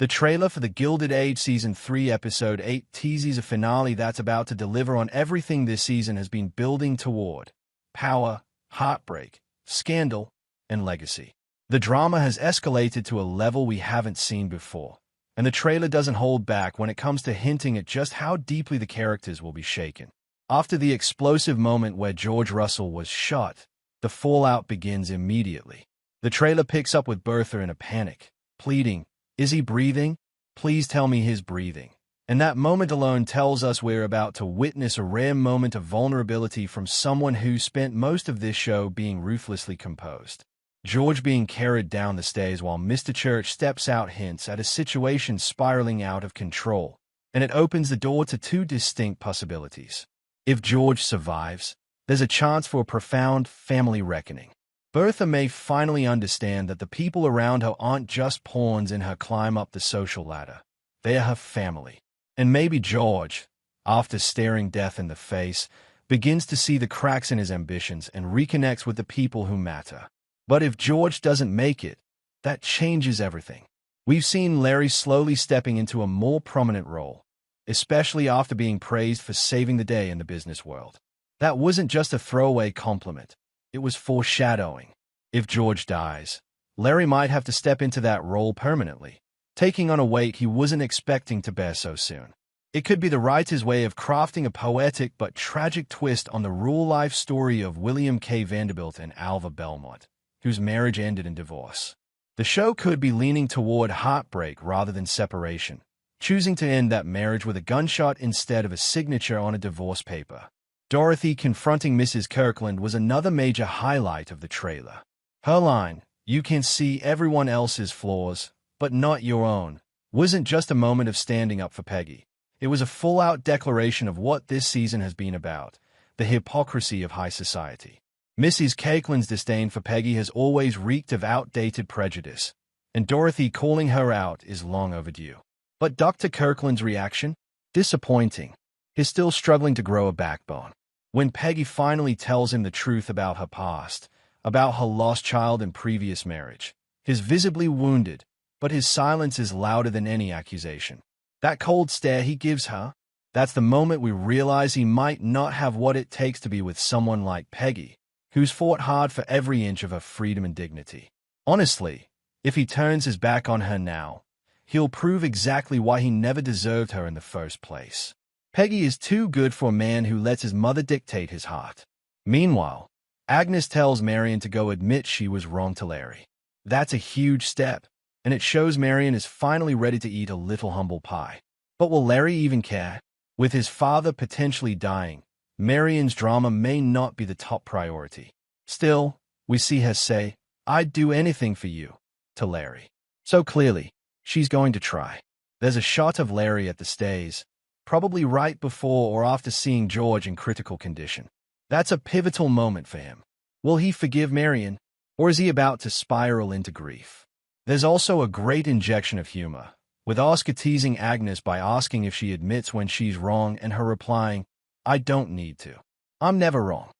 The trailer for the Gilded Age Season 3 Episode 8 teases a finale that's about to deliver on everything this season has been building toward: power, heartbreak, scandal, and legacy. The drama has escalated to a level we haven't seen before, and the trailer doesn't hold back when it comes to hinting at just how deeply the characters will be shaken. After the explosive moment where George Russell was shot, the fallout begins immediately. The trailer picks up with Bertha in a panic, pleading, "Is he breathing? Please tell me he's breathing." And that moment alone tells us we're about to witness a rare moment of vulnerability from someone who spent most of this show being ruthlessly composed. George being carried down the stairs while Mr. Church steps out hints at a situation spiraling out of control, and it opens the door to two distinct possibilities. If George survives, there's a chance for a profound family reckoning. Bertha may finally understand that the people around her aren't just pawns in her climb up the social ladder. They're her family. And maybe George, after staring death in the face, begins to see the cracks in his ambitions and reconnects with the people who matter. But if George doesn't make it, that changes everything. We've seen Larry slowly stepping into a more prominent role, especially after being praised for saving the day in the business world. That wasn't just a throwaway compliment. It was foreshadowing. If George dies, Larry might have to step into that role permanently, taking on a weight he wasn't expecting to bear so soon. It could be the writer's way of crafting a poetic but tragic twist on the real-life story of William K. Vanderbilt and Alva Belmont, whose marriage ended in divorce. The show could be leaning toward heartbreak rather than separation, choosing to end that marriage with a gunshot instead of a signature on a divorce paper. Dorothy confronting Mrs. Kirkland was another major highlight of the trailer. Her line, "You can see everyone else's flaws, but not your own," wasn't just a moment of standing up for Peggy. It was a full-out declaration of what this season has been about: the hypocrisy of high society. Mrs. Kirkland's disdain for Peggy has always reeked of outdated prejudice, and Dorothy calling her out is long overdue. But Dr. Kirkland's reaction? Disappointing. He's still struggling to grow a backbone. When Peggy finally tells him the truth about her past, about her lost child and previous marriage, he's visibly wounded, but his silence is louder than any accusation. That cold stare he gives her, that's the moment we realize he might not have what it takes to be with someone like Peggy, who's fought hard for every inch of her freedom and dignity. Honestly, if he turns his back on her now, he'll prove exactly why he never deserved her in the first place. Peggy is too good for a man who lets his mother dictate his heart. Meanwhile, Agnes tells Marian to go admit she was wrong to Larry. That's a huge step, and it shows Marian is finally ready to eat a little humble pie. But will Larry even care? With his father potentially dying, Marian's drama may not be the top priority. Still, we see her say, "I'd do anything for you," to Larry. So clearly, she's going to try. There's a shot of Larry at the stairs, probably right before or after seeing George in critical condition. That's a pivotal moment for him. Will he forgive Marian, or is he about to spiral into grief? There's also a great injection of humor, with Oscar teasing Agnes by asking if she admits when she's wrong and her replying, "I don't need to. I'm never wrong."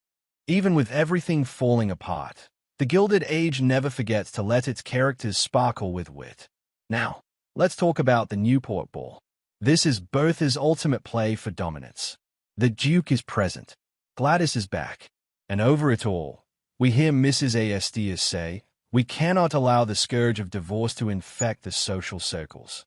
Even with everything falling apart, the Gilded Age never forgets to let its characters sparkle with wit. Now, let's talk about the Newport Ball. This is Bertha's ultimate play for dominance. The Duke is present. Gladys is back. And over it all, we hear Mrs. Astia say, "We cannot allow the scourge of divorce to infect the social circles."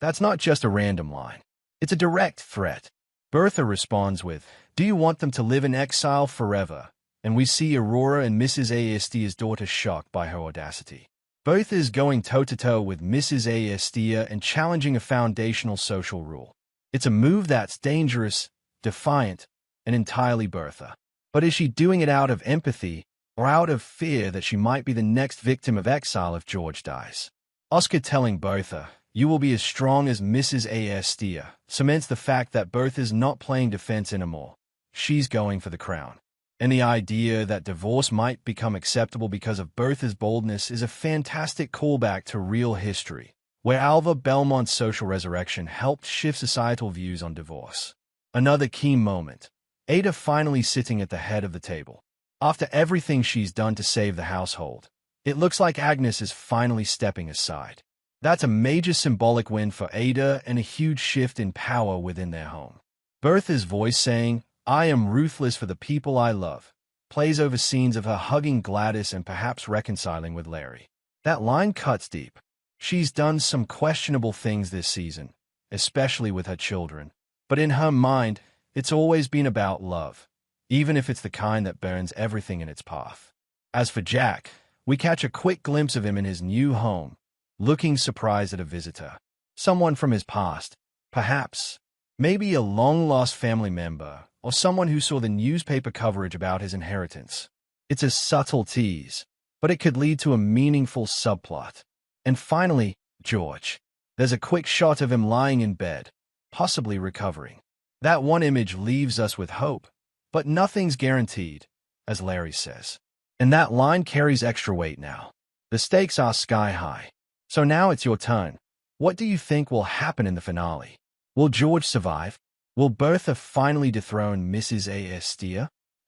That's not just a random line. It's a direct threat. Bertha responds with, "Do you want them to live in exile forever?" And we see Aurora and Mrs. Astia's daughter shocked by her audacity. Bertha is going toe-to-toe with Mrs. Astia and challenging a foundational social rule. It's a move that's dangerous, defiant, and entirely Bertha. But is she doing it out of empathy or out of fear that she might be the next victim of exile if George dies? Oscar telling Bertha, "You will be as strong as Mrs. Astia," cements the fact that Bertha's not playing defense anymore. She's going for the crown. And the idea that divorce might become acceptable because of Bertha's boldness is a fantastic callback to real history, where Alva Belmont's social resurrection helped shift societal views on divorce. Another key moment: Ada finally sitting at the head of the table. After everything she's done to save the household, it looks like Agnes is finally stepping aside. That's a major symbolic win for Ada and a huge shift in power within their home. Bertha's voice saying, "I am ruthless for the people I love," plays over scenes of her hugging Gladys and perhaps reconciling with Larry. That line cuts deep. She's done some questionable things this season, especially with her children. But in her mind, it's always been about love, even if it's the kind that burns everything in its path. As for Jack, we catch a quick glimpse of him in his new home, looking surprised at a visitor. Someone from his past, perhaps. Maybe a long-lost family member, or someone who saw the newspaper coverage about his inheritance. It's a subtle tease, but it could lead to a meaningful subplot. And finally, George. There's a quick shot of him lying in bed, possibly recovering. That one image leaves us with hope, but nothing's guaranteed, as Larry says. And that line carries extra weight now. The stakes are sky high. So now it's your turn. What do you think will happen in the finale? Will George survive? Will Bertha finally dethrone Mrs. A.S.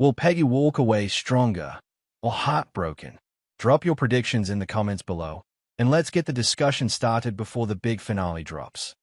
Will Peggy walk away stronger or heartbroken? Drop your predictions in the comments below, and let's get the discussion started before the big finale drops.